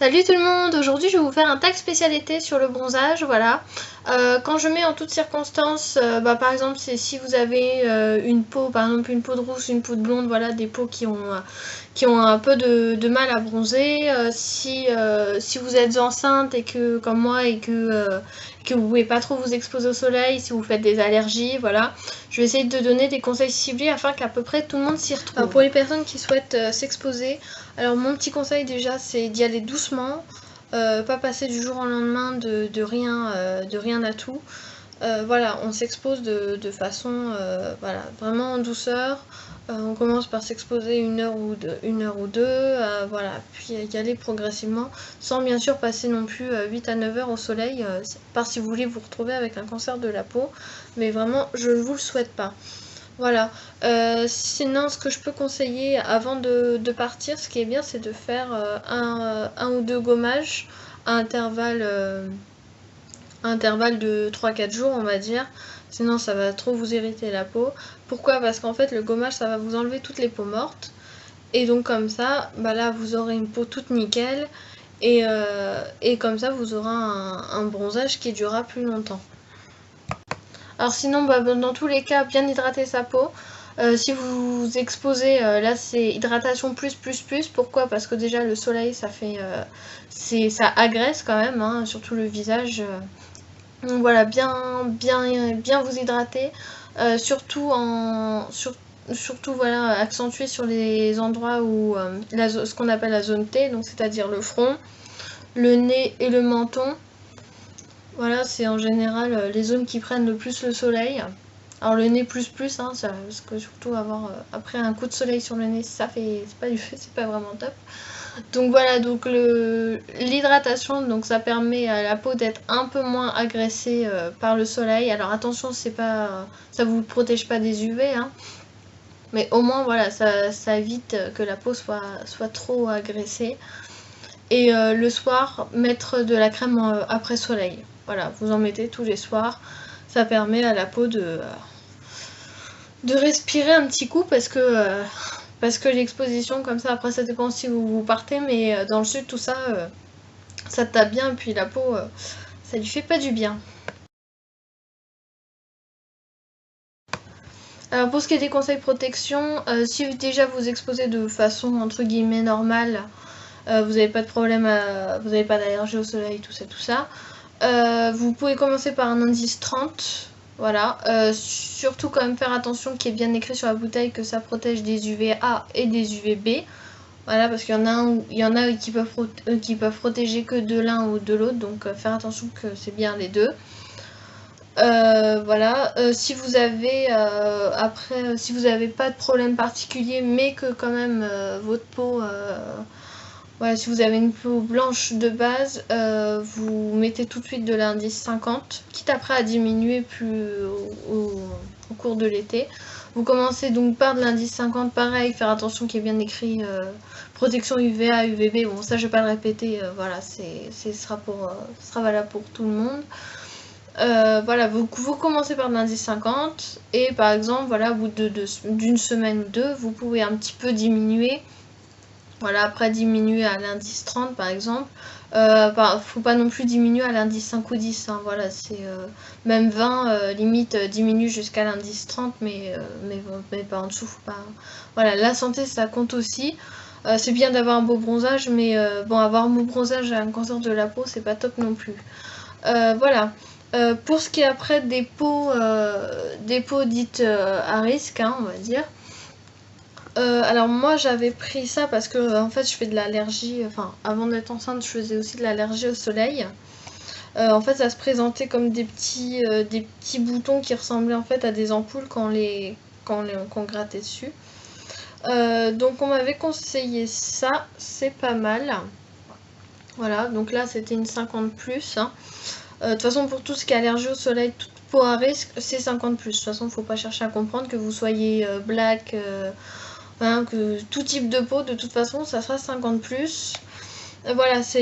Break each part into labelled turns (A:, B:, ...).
A: Salut tout le monde, aujourd'hui je vais vous faire un tag spécialité sur le bronzage, voilà. Quand je mets en toutes circonstances, par exemple c'est si vous avez une peau, par exemple une peau de rousse, une peau de blonde, voilà, des peaux qui ont un peu de mal à bronzer. Si vous êtes enceinte et que, comme moi, et que vous pouvez pas trop vous exposer au soleil, si vous faites des allergies, voilà. Je vais essayer de donner des conseils ciblés afin qu'à peu près tout le monde s'y retrouve. Alors pour les personnes qui souhaitent s'exposer, alors mon petit conseil déjà c'est d'y aller doucement, pas passer du jour au lendemain de rien à tout. Voilà, on s'expose de façon voilà, vraiment en douceur. On commence par s'exposer une heure ou deux, voilà, puis y aller progressivement, sans bien sûr passer non plus 8 à 9 heures au soleil, par si vous voulez vous retrouver avec un cancer de la peau, mais vraiment je ne vous le souhaite pas. Voilà. Sinon, ce que je peux conseiller avant de partir, ce qui est bien, c'est de faire un ou deux gommages à intervalle de 3-4 jours, on va dire. Sinon, ça va trop vous irriter la peau. Pourquoi? Parce qu'en fait, le gommage, ça va vous enlever toutes les peaux mortes. Et donc, comme ça, là, vous aurez une peau toute nickel. Et comme ça, vous aurez un bronzage qui durera plus longtemps. Alors sinon, dans tous les cas, bien hydrater sa peau. Si vous vous exposez, là c'est hydratation plus. Pourquoi? Parce que déjà le soleil ça fait, ça agresse quand même, hein, surtout le visage. Donc voilà, bien vous hydrater. Surtout voilà, accentuer sur les endroits où ce qu'on appelle la zone T, donc c'est-à-dire le front, le nez et le menton. Voilà, c'est en général les zones qui prennent le plus le soleil. Alors le nez plus, hein, parce que surtout avoir après un coup de soleil sur le nez, ça fait c'est pas vraiment top. Donc voilà, donc l'hydratation, donc ça permet à la peau d'être un peu moins agressée par le soleil. Alors attention, ça vous protège pas des UV, hein, mais au moins voilà, ça évite que la peau soit trop agressée. Et le soir, mettre de la crème après soleil. Voilà, vous en mettez tous les soirs. Ça permet à la peau de respirer un petit coup parce que l'exposition comme ça, après ça dépend si vous partez, mais dans le sud tout ça, ça tape bien, et puis la peau, ça lui fait pas du bien. Alors pour ce qui est des conseils protection, si déjà vous exposez de façon entre guillemets normale, vous n'avez pas de problème, vous n'avez pas d'allergie au soleil, tout ça. Vous pouvez commencer par un indice 30. Voilà, surtout quand même faire attention qu'il y ait bien écrit sur la bouteille que ça protège des UVA et des UVB. Voilà, parce qu'il y en a qui peuvent protéger que de l'un ou de l'autre, donc faire attention que c'est bien les deux. Voilà, si vous avez si vous n'avez pas de problème particulier, mais que quand même votre peau, voilà, si vous avez une peau blanche de base, vous mettez tout de suite de l'indice 50, quitte après à diminuer plus au cours de l'été. Vous commencez donc par de l'indice 50, pareil, faire attention qu'il y ait bien écrit protection UVA, UVB. Bon, ça je vais pas le répéter, voilà, ce sera valable pour tout le monde. Voilà, vous commencez par l'indice 50 et par exemple, voilà, au bout d'une semaine ou deux, vous pouvez un petit peu diminuer. Voilà, après diminuer à l'indice 30 par exemple. Faut pas non plus diminuer à l'indice 5 ou 10, hein, voilà, c'est même 20, limite diminue jusqu'à l'indice 30, mais pas en dessous, faut pas. Voilà, la santé ça compte aussi. C'est bien d'avoir un beau bronzage, mais bon, avoir un beau bronzage et un cancer de la peau, c'est pas top non plus. Voilà. Pour ce qui est après des peaux dites à risque, hein, on va dire. Alors moi j'avais pris ça parce que en fait je fais de l'allergie, enfin avant d'être enceinte je faisais aussi de l'allergie au soleil. En fait ça se présentait comme des petits boutons qui ressemblaient en fait à des ampoules qu'on grattait dessus. Donc on m'avait conseillé ça, c'est pas mal. Voilà, donc là c'était une 50 plus. Hein. De toute façon pour tout ce qui est allergie au soleil, toute peau à risque, c'est 50 plus. De toute façon faut pas chercher à comprendre que vous soyez black. Hein, que tout type de peau, de toute façon, ça sera 50 plus. Voilà, ça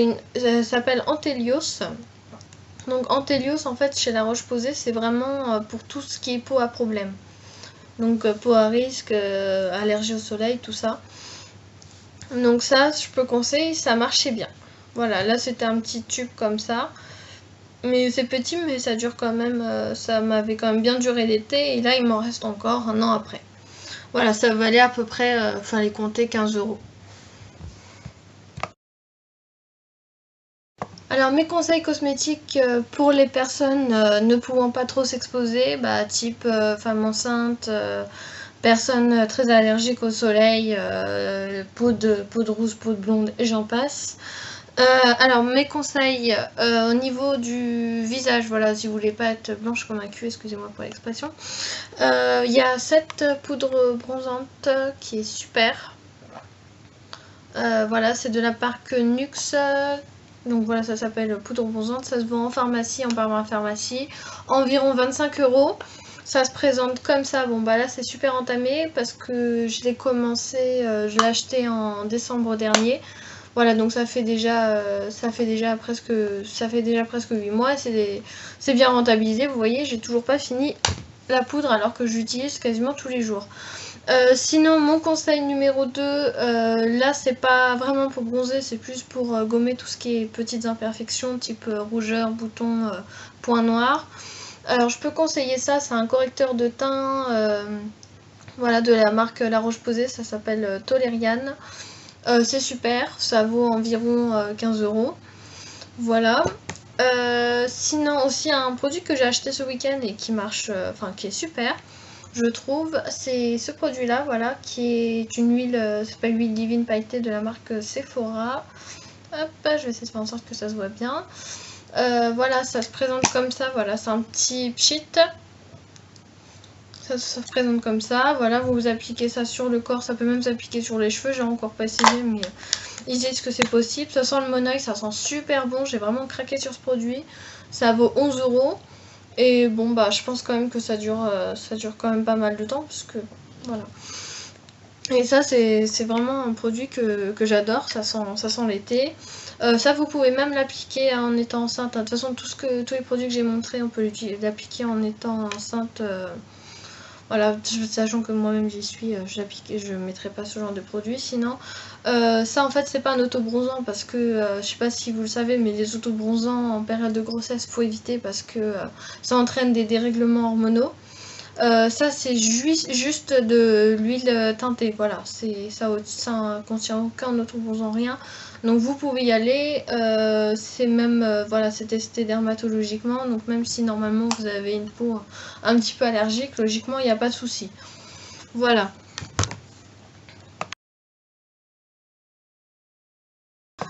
A: s'appelle Anthelios. Donc Anthelios, en fait, chez La Roche-Posay, c'est vraiment pour tout ce qui est peau à problème. Donc peau à risque, allergie au soleil, tout ça. Donc ça, je peux conseiller, ça marchait bien. Voilà, là c'était un petit tube comme ça. Mais c'est petit, mais ça dure quand même, ça m'avait quand même bien duré l'été, et là il m'en reste encore un an après. Voilà, ça valait à peu près, fallait compter 15 euros. Alors mes conseils cosmétiques pour les personnes ne pouvant pas trop s'exposer, bah, type femme enceinte, personnes très allergiques au soleil, peau de rouge, peau de blonde et j'en passe. Alors mes conseils au niveau du visage, voilà, si vous voulez pas être blanche comme un cul, excusez-moi pour l'expression. Il y a cette poudre bronzante qui est super. Voilà, c'est de la marque Nuxe. Donc voilà, ça s'appelle poudre bronzante. Ça se vend en pharmacie, en pharmacie. Environ 25 euros. Ça se présente comme ça. Bon bah là c'est super entamé parce que je l'ai commencé, je l'ai acheté en décembre dernier. Voilà, donc ça fait déjà presque 8 mois. C'est bien rentabilisé. Vous voyez, j'ai toujours pas fini la poudre alors que j'utilise quasiment tous les jours. Sinon, mon conseil numéro 2, là c'est pas vraiment pour bronzer, c'est plus pour gommer tout ce qui est petites imperfections, type rougeur, boutons, points noirs. Alors je peux conseiller ça, c'est un correcteur de teint, voilà, de la marque La Roche-Posay, ça s'appelle Toleriane. C'est super, ça vaut environ 15 euros. Voilà. Sinon aussi un produit que j'ai acheté ce week-end et qui marche, enfin qui est super, je trouve, c'est ce produit là, voilà, qui est une huile, ça s'appelle l'huile divine pailletée de la marque Sephora. Hop, je vais essayer de faire en sorte que ça se voit bien. Voilà, ça se présente comme ça, voilà, c'est un petit pchit. Ça se présente comme ça, voilà, vous appliquez ça sur le corps, ça peut même s'appliquer sur les cheveux, j'ai encore pas essayé, mais ils disent que c'est possible. Ça sent le monoeil, ça sent super bon, j'ai vraiment craqué sur ce produit. Ça vaut 11 euros. Et bon bah je pense quand même que ça dure quand même pas mal de temps parce que voilà. Et ça c'est vraiment un produit que j'adore, ça sent l'été. Ça vous pouvez même l'appliquer en étant enceinte. De toute façon tous les produits que j'ai montrés on peut l'appliquer en étant enceinte. Voilà, sachant que moi-même j'y suis, je mettrai pas ce genre de produit. Sinon, ça en fait c'est pas un autobronzant parce que je sais pas si vous le savez, mais les autobronzants en période de grossesse faut éviter parce que ça entraîne des dérèglements hormonaux. Ça c'est juste de l'huile teintée, voilà, ça contient aucun autobronzant, rien. Donc vous pouvez y aller, c'est même, voilà, c'est testé dermatologiquement, donc même si normalement vous avez une peau un petit peu allergique, logiquement il n'y a pas de souci. Voilà.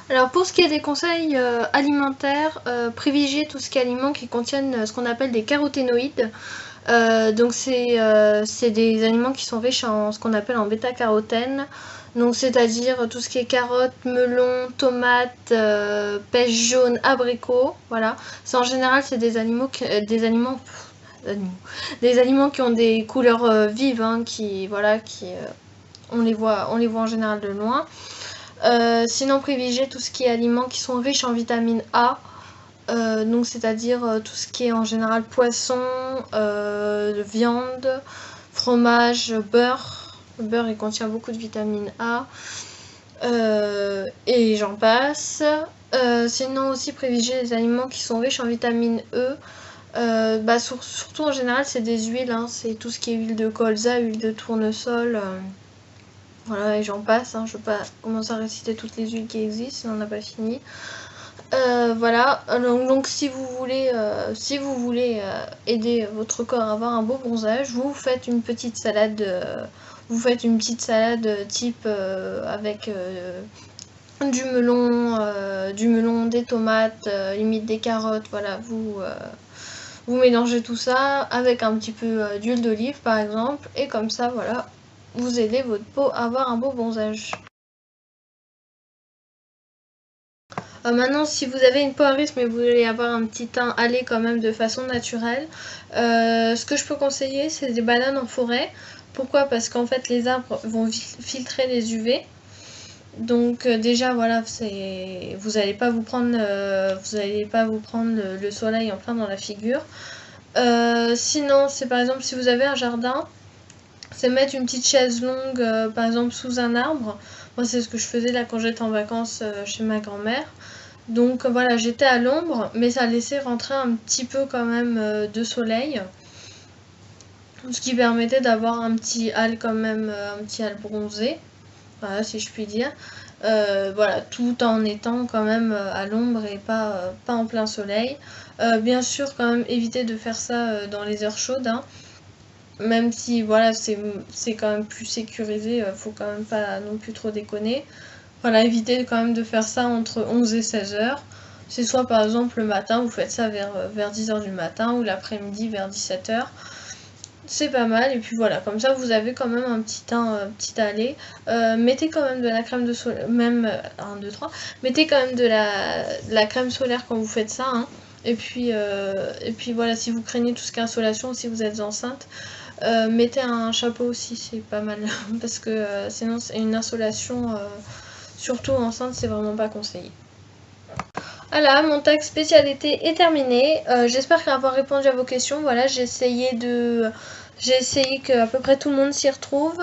A: Alors pour ce qui est des conseils alimentaires, privilégiez tout ce qui est aliments qui contiennent ce qu'on appelle des caroténoïdes. Donc c'est des aliments qui sont riches en ce qu'on appelle en bêta-carotène. Donc c'est-à-dire tout ce qui est carottes, melons, tomates, pêche jaune, abricots, voilà. En général c'est des aliments qui ont des couleurs vives, hein, on les voit en général de loin. Sinon privilégiez tout ce qui est aliments qui sont riches en vitamine A. Donc c'est-à-dire tout ce qui est en général poisson, viande, fromage, beurre. Le beurre il contient beaucoup de vitamine A. Et j'en passe. Sinon aussi privilégier les aliments qui sont riches en vitamine E. Surtout en général c'est des huiles, hein, c'est tout ce qui est huile de colza, huile de tournesol. Voilà, et j'en passe, hein, je ne vais pas commencer à réciter toutes les huiles qui existent, on n'a pas fini. Voilà, donc si vous voulez, aider votre corps à avoir un beau bronzage, vous faites une petite salade, type avec du melon, des tomates, limite des carottes, voilà, vous mélangez tout ça avec un petit peu d'huile d'olive par exemple, et comme ça, voilà, vous aidez votre peau à avoir un beau bronzage. Maintenant, si vous avez une peau à risque mais vous voulez avoir un petit teint allé quand même de façon naturelle, ce que je peux conseiller c'est des bananes en forêt. Pourquoi? Parce qu'en fait les arbres vont filtrer les UV. Donc déjà voilà, vous n'allez pas vous prendre, le soleil en plein dans la figure. Sinon, c'est par exemple si vous avez un jardin, c'est mettre une petite chaise longue par exemple sous un arbre. Moi c'est ce que je faisais là quand j'étais en vacances chez ma grand-mère. Donc voilà, j'étais à l'ombre, mais ça laissait rentrer un petit peu quand même de soleil. Ce qui permettait d'avoir un petit hâle quand même, un petit hâle bronzé, voilà, si je puis dire. Voilà, tout en étant quand même à l'ombre et pas en plein soleil. Bien sûr, quand même éviter de faire ça dans les heures chaudes, hein. Même si voilà, c'est quand même plus sécurisé, faut quand même pas non plus trop déconner. Voilà, évitez quand même de faire ça entre 11 et 16 heures. C'est soit par exemple le matin, vous faites ça vers 10 heures du matin, ou l'après-midi vers 17 heures. C'est pas mal, et puis voilà, comme ça vous avez quand même un petit teint, petit allé. Mettez quand même de la crème de soleil, même 1, 2, 3. Mettez quand même de la crème solaire quand vous faites ça, hein. Et puis voilà, si vous craignez tout ce qui est insolation, si vous êtes enceinte, mettez un chapeau aussi, c'est pas mal. Parce que sinon, c'est une insolation, surtout enceinte, c'est vraiment pas conseillé. Voilà, mon tag spécialité est terminé. J'espère avoir répondu à vos questions. Voilà, j'ai essayé qu'à peu près tout le monde s'y retrouve.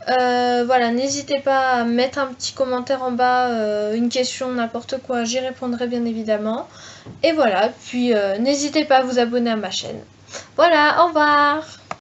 A: Voilà, n'hésitez pas à mettre un petit commentaire en bas, une question, n'importe quoi, j'y répondrai bien évidemment. Et voilà, puis n'hésitez pas à vous abonner à ma chaîne. Voilà, au revoir!